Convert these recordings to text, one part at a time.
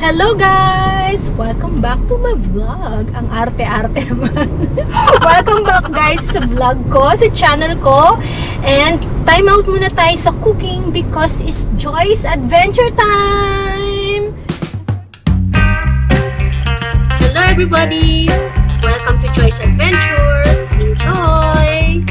Hello guys! Welcome back to my vlog. Ang arte-arte naman. Welcome back guys sa vlog ko, sa channel ko. And time out muna tayo sa cooking because it's Joyce Adventure Time! Hello everybody! Welcome to Joyce Adventure. Enjoy!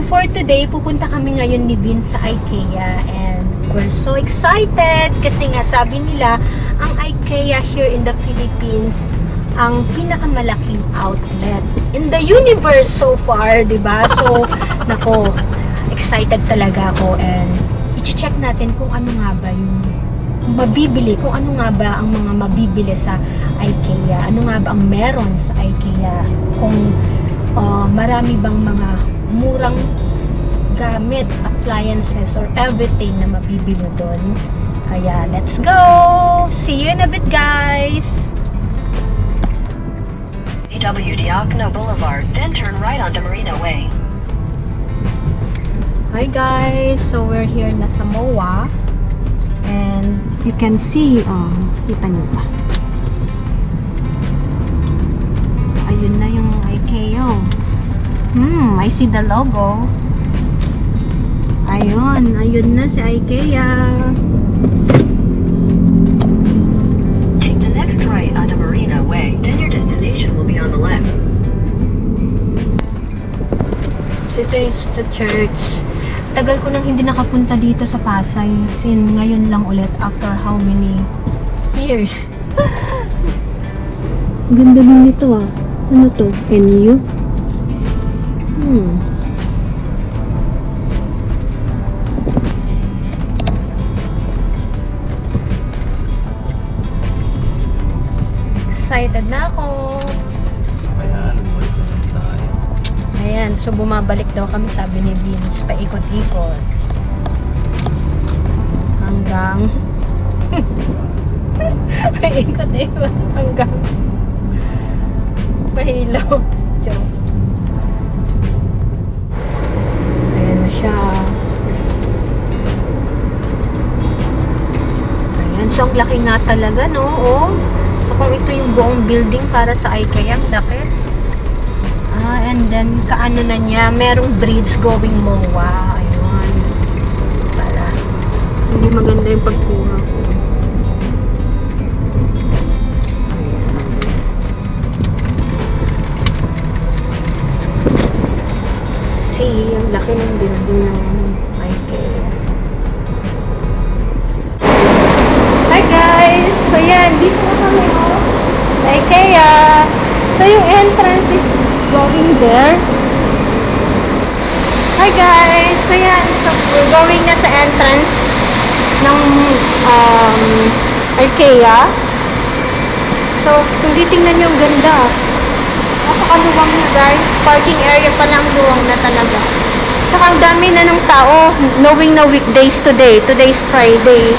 For today, pupunta kami ngayon ni Vin sa IKEA and we're so excited kasi nga sabi nila ang IKEA here in the Philippines ang pinakamalaking outlet in the universe so far, diba? So, nako, excited talaga ako and i-check natin kung ano nga ba yung mabibili, kung ano nga ba ang mga mabibili sa IKEA, ano nga ba ang meron sa IKEA, kung marami bang mga murang gamit, appliances, or everything na mabibili doon. Kaya, let's go! See you in a bit, guys! AW Diacono Boulevard, then turn right onto Marina Way. Hi, guys! So, we're here na sa MOA. And, you can see, kita nyo ba? Ayun na yung IKEA. I see the logo. Ayun na si IKEA. Take the next right onto Marina Way, then your destination will be on the left. Ito yung sa church. Tagal ko nang hindi nakapunta dito sa Pasay. Sin ngayon lang ulit after how many years. Ganda din nito ah. Ano to? NU? Excited na ako. Ayan, so bumabalik daw kami, sabi ni Vince, paikot-ikot. Hanggang paikot-ikot hanggang mahilaw. Joke. Ayan na siya. Ayan, so ang laki nga talaga, no? Oh. So, kung ito yung buong building para sa IKEA, ang laki. And then, kaano na niya, merong bridge going MOA. Ayun. Para, hindi maganda yung pagkuha ko. Ayan. See, ang laki ng building ng IKEA. Hi guys! So yan, dito na kami sa IKEA. So yung entrance is going there. Hi guys! So yan, so we're going na sa entrance ng IKEA. So kung titingnan nyo, ang ganda. Napakaluwang na guys. Parking area pa lang, luwang na talaga. Saka ang dami na ng tao, knowing na weekdays today. Today's Friday.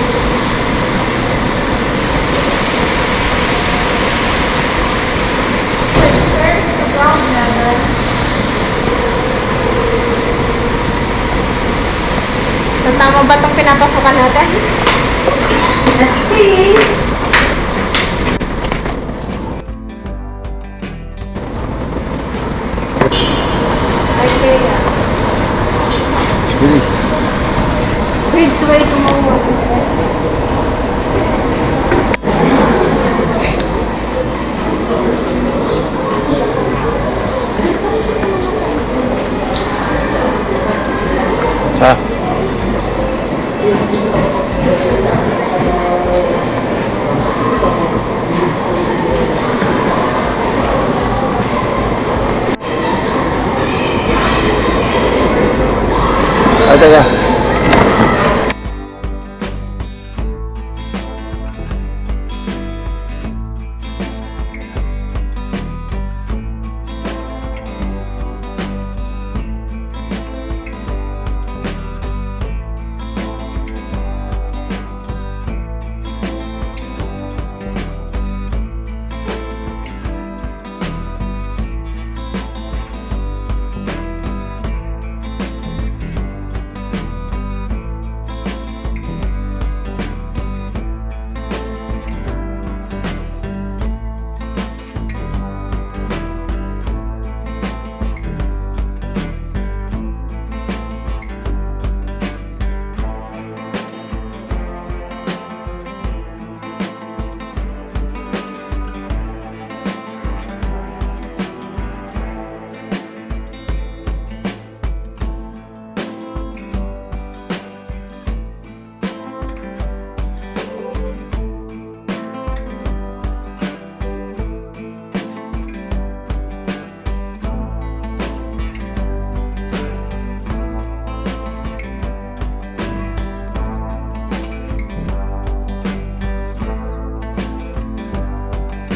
So, tama ba itong pinapasokan natin? Let's see! Okay. Bridge way to MOA. Teka.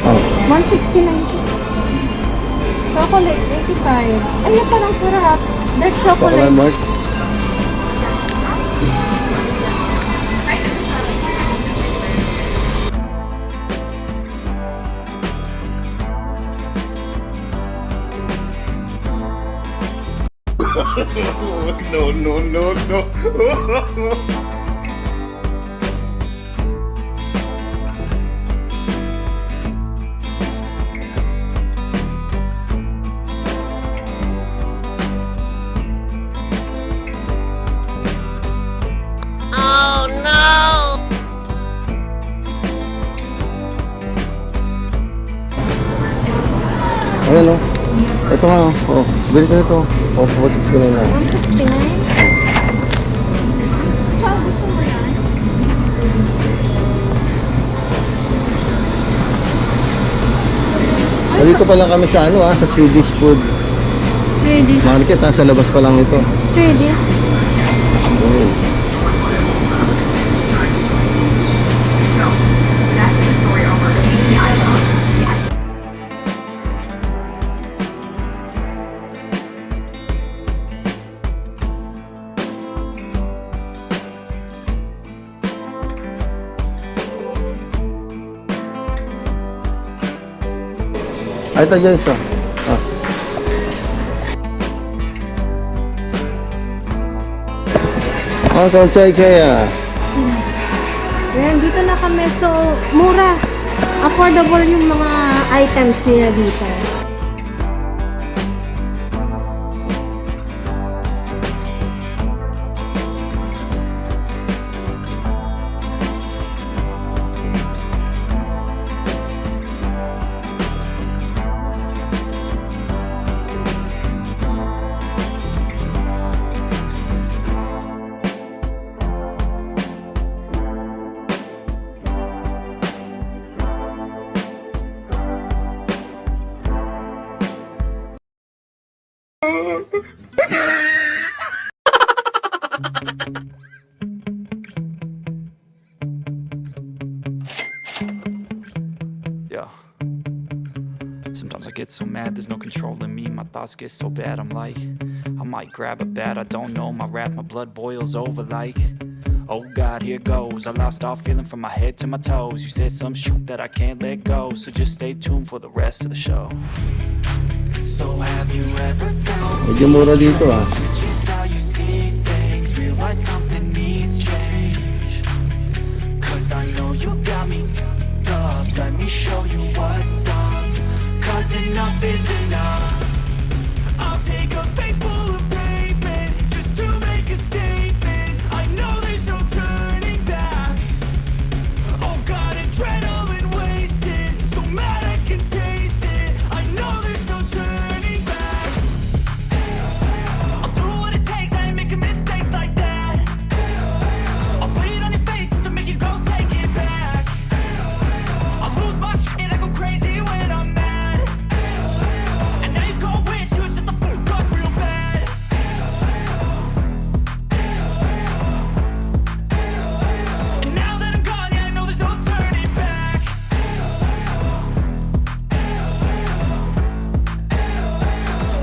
Oh. 169. Chocolate, 85. Ay, na parang sarap. Dark Chocolate chocolate. Mart. No, no, no, no. Ayan o. Ito nga o. Oh, bili ko nito. Oh, 469 lang. 169. Ikaw, gusto mo yan? Nandito pa lang kami sa ano sa Swedish food Swedish. market sa labas pa lang ito. Swedish. Ay, ito Joyce o. Ah. Welcome to IKEA. Ayan, dito na kami. So, mura. Affordable yung mga items nila dito. Yeah. Sometimes I get so mad, there's no controlling me. My thoughts get so bad, I'm like, I might grab a bat, I don't know. My wrath, my blood boils over like, oh God, here goes. I lost all feeling from my head to my toes. You said some shit that I can't let go, so just stay tuned for the rest of the show. So have you ever felt Medyo mura dito which is how you see things, realize something needs change. Cause I know you got me f***ed up, let me show you what's up. Cause enough is enough. I'll take a face full of pavement just to make a statement. I know there's no turning back. Oh God, adrenaline wasted, so mad I can taste it. I know there's no turning back. I'll do what it takes, I ain't making mistakes like that. I'll bleed on your face to make you go take it back. I'll lose my shit, I go crazy when I'm mad. And now you go wish you would shut the fuck up real bad. And now that I'm gone, yeah, I know there's no turning back.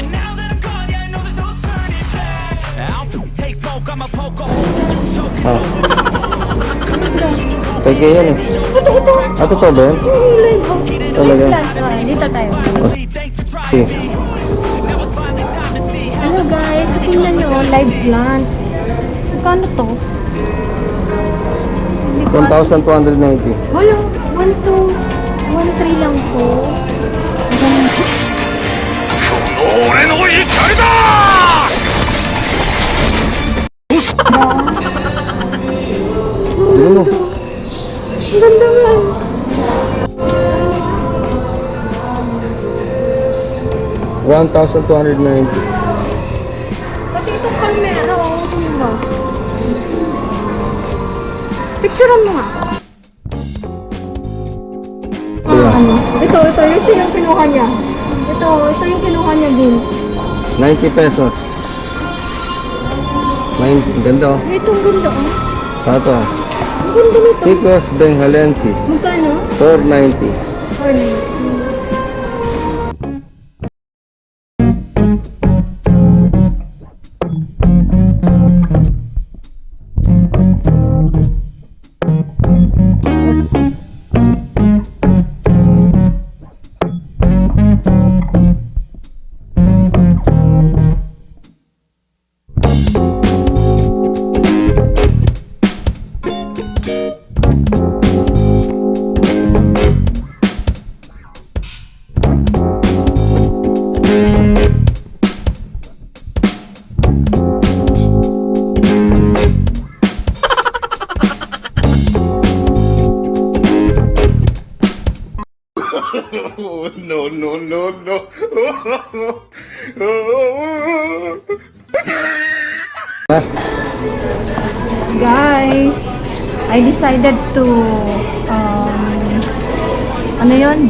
And now that I'm gone, yeah, I know there's no turning back. I don't take smoke, I'ma poke a hole in you, choking Ah. over. Kaya yan eh. Ah, totoo ba yan? Talaga? Dito tayo. Sige. Ano guys, tingnan nyo, live plants. Magkano to? Hindi ko alam. 1,290. Wala, 1,213 lang po. Tignan mo. Ang ganda nga. $1,290. Pati itong palmera, oh, ito mo ba? Picturean mo nga. Ayan. Ano? Ito yung kinuha niya. Ito yung kinuha niya, Vince. 90 pesos. 90. Ganda oh. Ito ang ganda, oh. Saan ito ah? Ang ganda nito. Ticos Bengalensis. Magkano? 490. 490. no, no, no, no. Guys, I decided to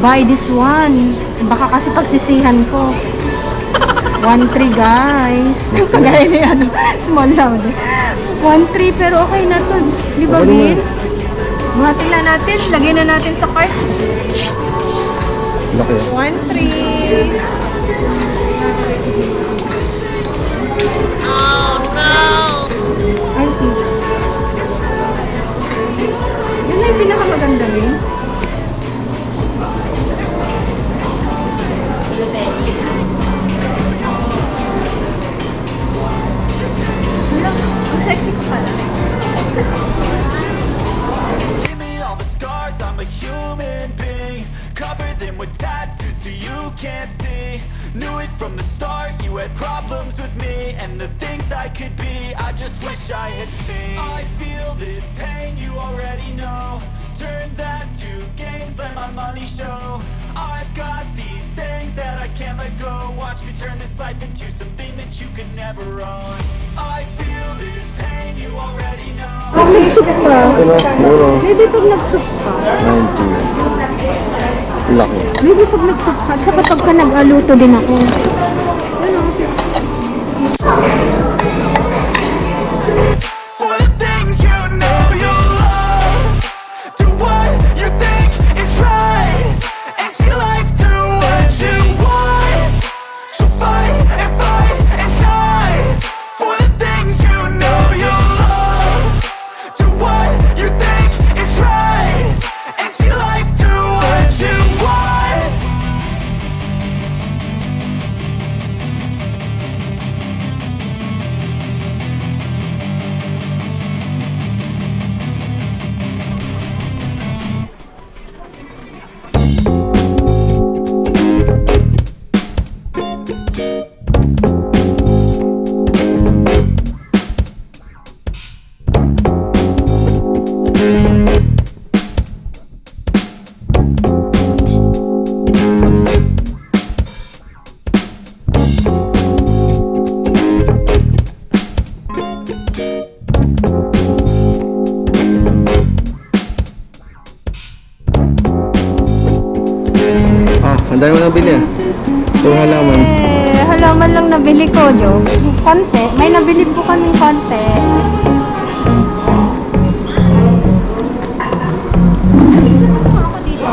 buy this one. Baka kasi pagsisihan ko. 1.3 guys. Gaya ni small lang. 1.3 pero okay na to. Di ba, Vince? Buhatin na natin. Lagyan na natin sa cart. Laki. 1.3. Oh no! I see. Yun na yung pinakamaganda rin. Ang sexy ko pala. Give me all the scars, I'm a human being. Cover them with tattoos so you can't see. Knew it from the start, you had problems with me. And the things I could be, I just wish I had seen. I feel this pain, you already know. Turn that to gains, let my money show. I've got these things that I can't let go. Watch me turn this life into something that you can never own. I feel this pain, you already know. Ano? Mura. Maybe pag nag-soup ka. 90. Laki. Maybe pag nag-soup ka. Saka pagka nag-aluto din ako. For the things you know you love. Do what you think is right. And see life do what you want. So fight and die. For the things you know you love. Do what you think is right. And see life do what you want. Ang dami mo nabili ah. Yung halaman. Halaman lang nabili ko, Jo. Konti. May nabili po kaming konti. Ako dito.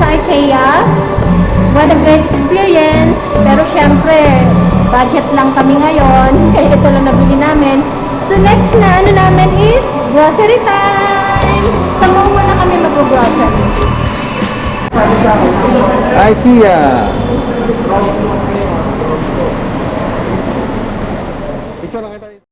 IKEA. What a great experience. Pero syempre, budget lang kami ngayon. Kaya ito lang nabili namin. So next na ano namin is grocery time. Sama muna kami mag-grocery. IKEA.